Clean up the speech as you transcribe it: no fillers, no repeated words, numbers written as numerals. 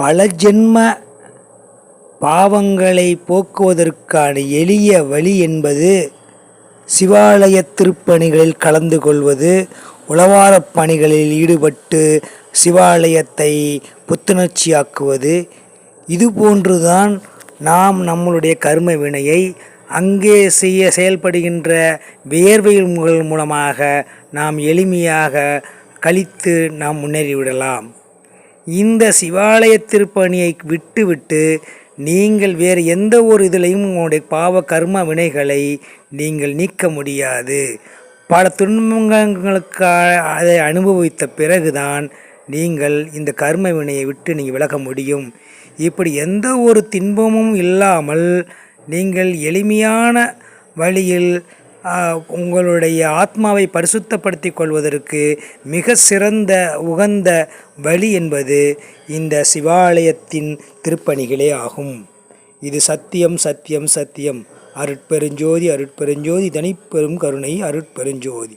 பல ஜென்ம பாவங்களை போக்குவதற்கான எளிய வழி என்பது சிவாலய திருப்பணிகளில் கலந்து கொள்வது, உழவாரப் பணிகளில் ஈடுபட்டு சிவாலயத்தை புத்துணர்ச்சியாக்குவது. இதுபோன்றுதான் நாம் நம்மளுடைய கர்ம வினையை அங்கே செயல்படுகின்ற வியர்வைகள் மூலமாக நாம் எளிமையாக கழித்து நாம் முன்னேறிவிடலாம். இந்த சிவாலய திருப்பணியை விட்டுவிட்டு நீங்கள் வேறு எந்த ஒரு இதிலையும் உங்களுடைய பாவ கர்ம வினைகளை நீங்கள் நீக்க முடியாது. பல துன்பங்களுக்கு அதை அனுபவித்த பிறகுதான் நீங்கள் இந்த கர்ம வினையை விட்டு நீங்கள் விலக முடியும். இப்படி எந்த ஒரு தின்பமும் இல்லாமல் நீங்கள் எளிமையான வழியில் உங்களுடைய ஆத்மாவை பரிசுத்தப்படுத்திக் கொள்வதற்கு மிக சிறந்த உகந்த வழி என்பது இந்த சிவாலயத்தின் திருப்பணிகளே ஆகும். இது சத்தியம் சத்தியம் சத்தியம். அருட்பெருஞ்சோதி அருட்பெருஞ்சோதி தனிப்பெரும் கருணை அருட்பெருஞ்சோதி.